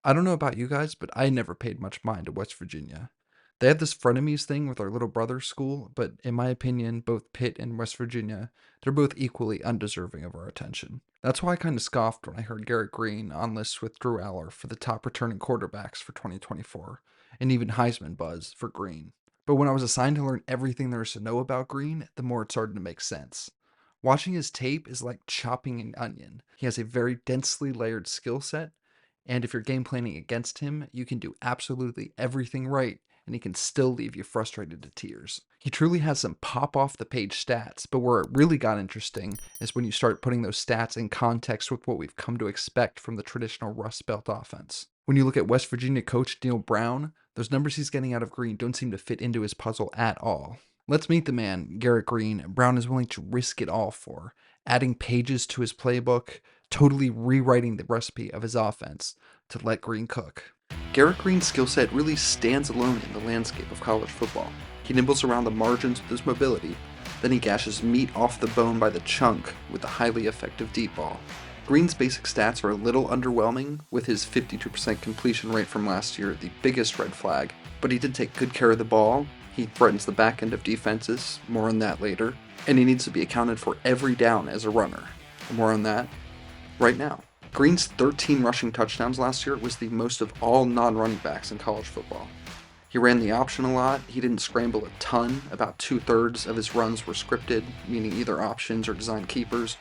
I don't know about you guys, but I never paid much mind to West Virginia. They have this frenemies thing with our little brother school, but in my opinion, both Pitt and West Virginia, they're both equally undeserving of our attention. That's why I kind of scoffed when I heard Garrett Greene on lists with Drew Aller for the top returning quarterbacks for 2024, and even Heisman buzz for Greene. But when I was assigned to learn everything there is to know about Greene, the more it started to make sense. Watching his tape is like chopping an onion. He has a very densely layered skill set, and if you're game planning against him, you can do absolutely everything right, and he can still leave you frustrated to tears. He truly has some pop off the page stats, but where it really got interesting is when you start putting those stats in context with what we've come to expect from the traditional Rust Belt offense. When you look at West Virginia coach Neal Brown, those numbers he's getting out of Greene don't seem to fit into his puzzle at all. Let's meet the man, Garrett Greene, Brown is willing to risk it all for, adding pages to his playbook, totally rewriting the recipe of his offense to let Greene cook. Garrett Greene's skill set really stands alone in the landscape of college football. He nibbles around the margins with his mobility, then he gashes meat off the bone by the chunk with a highly effective deep ball. Greene's basic stats are a little underwhelming, with his 52% completion rate from last year the biggest red flag, but he did take good care of the ball. He threatens the back end of defenses, more on that later, and he needs to be accounted for every down as a runner. More on that right now. Greene's 13 rushing touchdowns last year was the most of all non-running backs in college football. He ran the option a lot, he didn't scramble a ton, about 2/3 of his runs were scripted, meaning either options or designed keepers.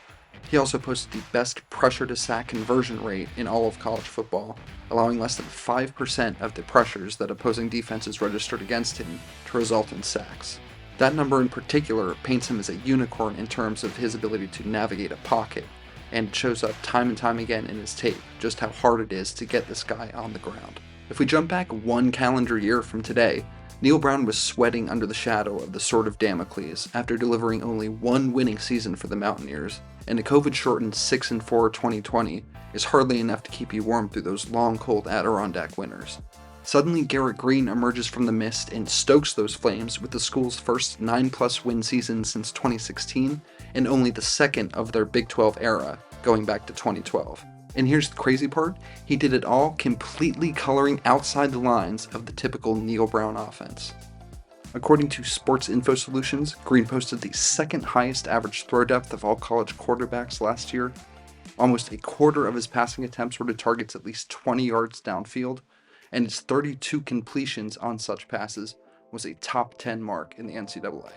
He also posted the best pressure to sack conversion rate in all of college football, allowing less than 5% of the pressures that opposing defenses registered against him to result in sacks. That number in particular paints him as a unicorn in terms of his ability to navigate a pocket, and it shows up time and time again in his tape just how hard it is to get this guy on the ground. If we jump back one calendar year from today, Neal Brown was sweating under the shadow of the Sword of Damocles after delivering only one winning season for the Mountaineers, and a COVID-shortened 6-4 2020 is hardly enough to keep you warm through those long cold Adirondack winters. Suddenly Garrett Greene emerges from the mist and stokes those flames with the school's first 9+ win season since 2016, and only the second of their Big 12 era, going back to 2012. And here's the crazy part, he did it all completely coloring outside the lines of the typical Neal Brown offense. According to Sports Info Solutions, Greene posted the second highest average throw depth of all college quarterbacks last year. Almost a quarter of his passing attempts were to targets at least 20 yards downfield, and his 32 completions on such passes was a top 10 mark in the NCAA.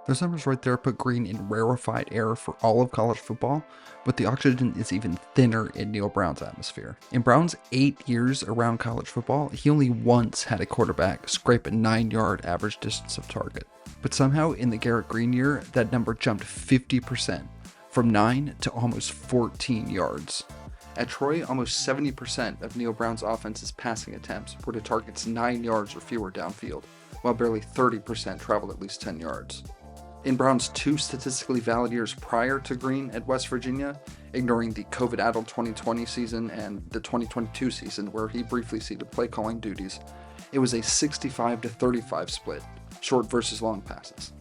Those numbers right there put Greene in rarefied air for all of college football, but the oxygen is even thinner in Neal Brown's atmosphere. In Brown's 8 years around college football, he only once had a quarterback scrape a 9-yard average distance of target. But somehow in the Garrett Greene year, that number jumped 50%, from 9 to almost 14 yards. At Troy, almost 70% of Neal Brown's offense's passing attempts were to targets 9 yards or fewer downfield, while barely 30% traveled at least 10 yards. In Brown's 2 statistically valid years prior to Greene at West Virginia, ignoring the COVID-addled 2020 season and the 2022 season where he briefly ceded play calling duties, it was a 65-35 split, short versus long passes.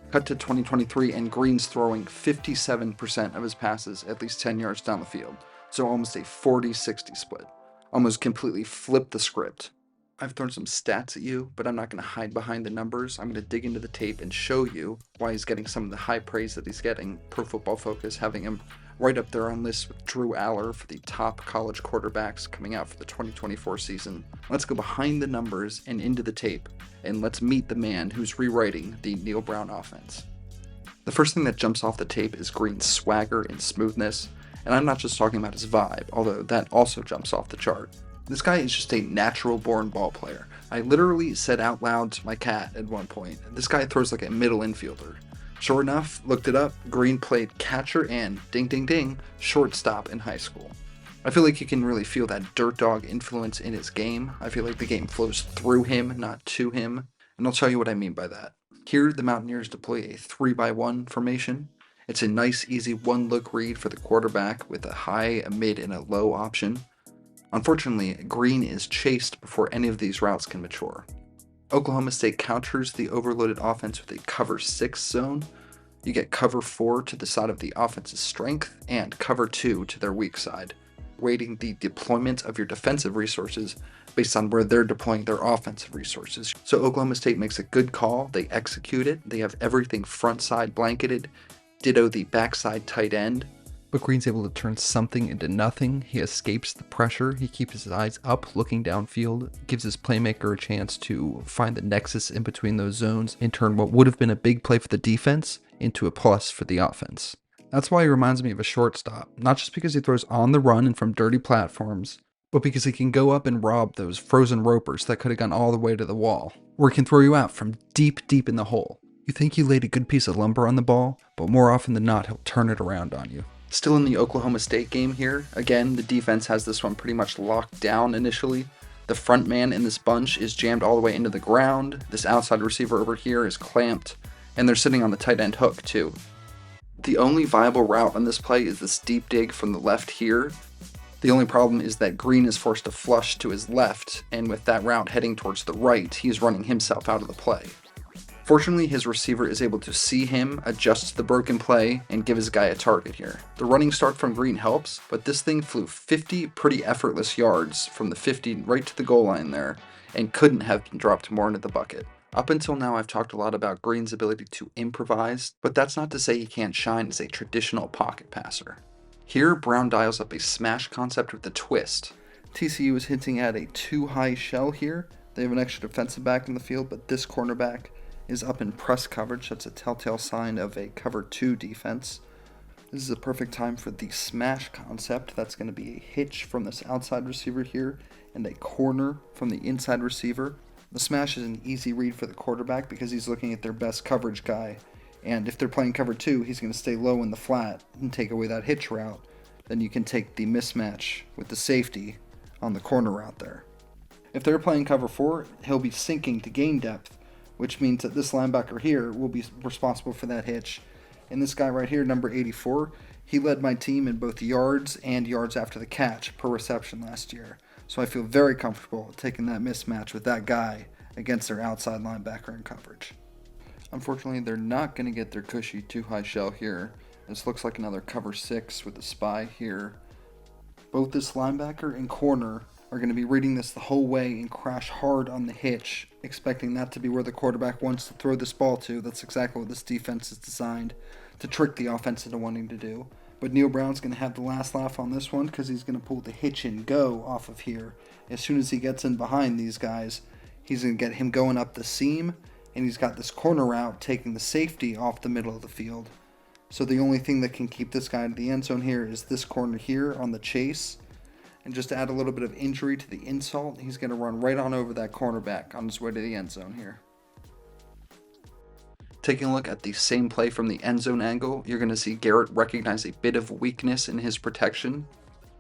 Cut to 2023 and Greene's throwing 57% of his passes at least 10 yards down the field, so almost a 40-60 split. Almost completely flipped the script. I've thrown some stats at you, but I'm not going to hide behind the numbers. I'm going to dig into the tape and show you why he's getting some of the high praise that he's getting. Pro Football Focus having him right up there on lists with Drew Aller for the top college quarterbacks coming out for the 2024 season. Let's go behind the numbers and into the tape, and let's meet the man who's rewriting the Neal Brown offense. The first thing that jumps off the tape is Greene's swagger and smoothness, and I'm not just talking about his vibe, although that also jumps off the chart. This guy is just a natural-born ball player. I literally said out loud to my cat at one point, this guy throws like a middle infielder. Sure enough, looked it up, Greene played catcher and, ding ding ding, shortstop in high school. I feel like you can really feel that dirt dog influence in his game. I feel like the game flows through him, not to him, and I'll tell you what I mean by that. Here, the Mountaineers deploy a 3-by-1 formation. It's a nice, easy one-look read for the quarterback with a high, a mid, and a low option. Unfortunately, Greene is chased before any of these routes can mature. Oklahoma State counters the overloaded offense with a cover 6 zone. You get cover 4 to the side of the offense's strength and cover 2 to their weak side. weighting the deployment of your defensive resources based on where they're deploying their offensive resources. So Oklahoma State makes a good call. They execute it. They have everything front side blanketed. Ditto the backside tight end. But Greene's able to turn something into nothing. He escapes the pressure. He keeps his eyes up, looking downfield, gives his playmaker a chance to find the nexus in between those zones and turn what would have been a big play for the defense into a plus for the offense. That's why he reminds me of a shortstop, not just because he throws on the run and from dirty platforms, but because he can go up and rob those frozen ropers that could have gone all the way to the wall, or he can throw you out from deep, deep in the hole. You think you laid a good piece of lumber on the ball, but more often than not, he'll turn it around on you. Still in the Oklahoma State game here, again, the defense has this one pretty much locked down initially. The front man in this bunch is jammed all the way into the ground. This outside receiver over here is clamped, and they're sitting on the tight end hook too. The only viable route on this play is this deep dig from the left here. The only problem is that Greene is forced to flush to his left, and with that route heading towards the right, he's running himself out of the play. Fortunately, his receiver is able to see him, adjust the broken play, and give his guy a target here. The running start from Greene helps, but this thing flew 50 pretty effortless yards from the 50 right to the goal line there, and couldn't have been dropped more into the bucket. Up until now, I've talked a lot about Greene's ability to improvise, but that's not to say he can't shine as a traditional pocket passer. Here, Brown dials up a smash concept with a twist. TCU is hinting at a too high shell here. They have an extra defensive back in the field, but this cornerback is up in press coverage. That's a telltale sign of a cover 2 defense. This is a perfect time for the smash concept. That's going to be a hitch from this outside receiver here and a corner from the inside receiver. The smash is an easy read for the quarterback because he's looking at their best coverage guy. And if they're playing cover 2, he's going to stay low in the flat and take away that hitch route. Then you can take the mismatch with the safety on the corner route there. If they're playing cover 4, he'll be sinking to gain depth, which means that this linebacker here will be responsible for that hitch. And this guy right here, number 84, he led my team in both yards and yards after the catch per reception last year. So I feel very comfortable taking that mismatch with that guy against their outside linebacker in coverage. Unfortunately, they're not going to get their cushy too high shell here. This looks like another cover 6 with a spy here. Both this linebacker and corner are going to be reading this the whole way and crash hard on the hitch, expecting that to be where the quarterback wants to throw this ball to. That's exactly what this defense is designed to trick the offense into wanting to do. But Neal Brown's going to have the last laugh on this one because he's going to pull the hitch and go off of here. As soon as he gets in behind these guys, he's going to get him going up the seam, and he's got this corner route taking the safety off the middle of the field. So the only thing that can keep this guy in the end zone here is this corner here on the chase. And just to add a little bit of injury to the insult, he's going to run right on over that cornerback on his way to the end zone here. Taking a look at the same play from the end zone angle, you're going to see Garrett recognize a bit of weakness in his protection.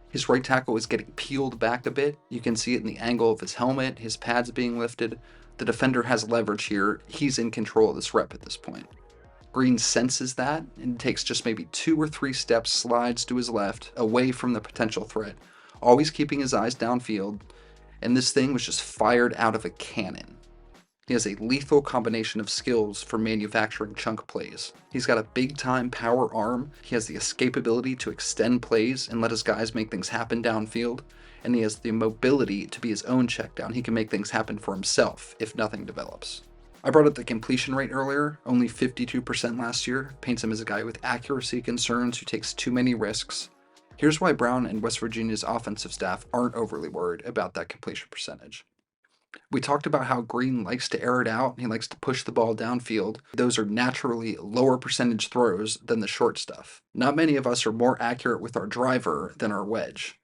His right tackle is getting peeled back a bit. You can see it in the angle of his helmet, his pads being lifted. The defender has leverage here. He's in control of this rep at this point. Greene senses that and takes just maybe 2 or 3 steps, slides to his left, away from the potential threat, always keeping his eyes downfield, and this thing was just fired out of a cannon. He has a lethal combination of skills for manufacturing chunk plays. He's got a big-time power arm, he has the escapability to extend plays and let his guys make things happen downfield, and he has the mobility to be his own check down. He can make things happen for himself if nothing develops. I brought up the completion rate earlier, only 52% last year, paints him as a guy with accuracy concerns who takes too many risks. Here's why Brown and West Virginia's offensive staff aren't overly worried about that completion percentage. We talked about how Greene likes to air it out, he likes to push the ball downfield. Those are naturally lower percentage throws than the short stuff. Not many of us are more accurate with our driver than our wedge.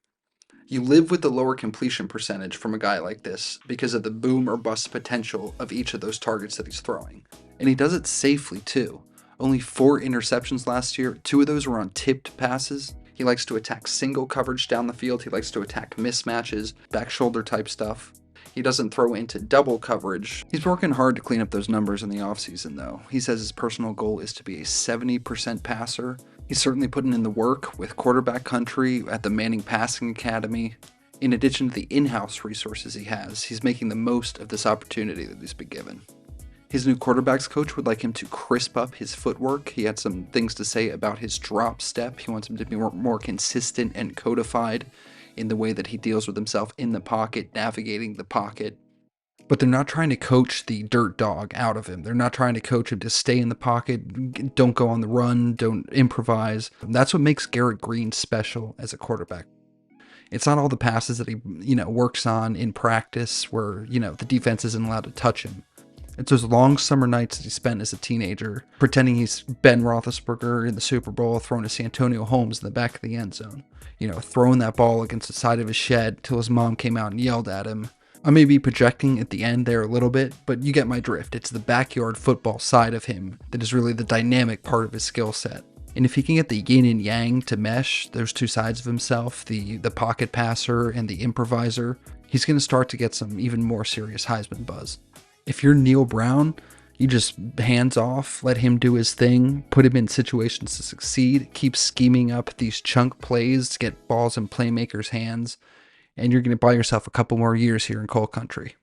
You live with the lower completion percentage from a guy like this because of the boom or bust potential of each of those targets that he's throwing. And he does it safely too. Only 4 interceptions last year, 2 of those were on tipped passes. He likes to attack single coverage down the field. He likes to attack mismatches, back shoulder type stuff. He doesn't throw into double coverage. He's working hard to clean up those numbers in the offseason though. He says his personal goal is to be a 70% passer. He's certainly putting in the work with quarterback country at the Manning Passing Academy. In addition to the in-house resources he has, he's making the most of this opportunity that he's been given. His new quarterbacks coach would like him to crisp up his footwork. He had some things to say about his drop step. He wants him to be more consistent and codified. in the way that he deals with himself in the pocket, navigating the pocket. But they're not trying to coach the dirt dog out of him. They're not trying to coach him to stay in the pocket, don't go on the run, don't improvise. That's what makes Garrett Greene special as a quarterback. It's not all the passes that he, works on in practice where, the defense isn't allowed to touch him. It's those long summer nights that he spent as a teenager, pretending he's Ben Roethlisberger in the Super Bowl, throwing to Santonio Holmes in the back of the end zone. Throwing that ball against the side of his shed till his mom came out and yelled at him. I may be projecting at the end there a little bit, but you get my drift. It's the backyard football side of him that is really the dynamic part of his skill set. And if he can get the yin and yang to mesh, those two sides of himself, the pocket passer and the improviser, he's going to start to get some even more serious Heisman buzz. If you're Neal Brown, you just hands off, let him do his thing, put him in situations to succeed, keep scheming up these chunk plays to get balls in playmakers' hands, and you're going to buy yourself a couple more years here in Coal Country.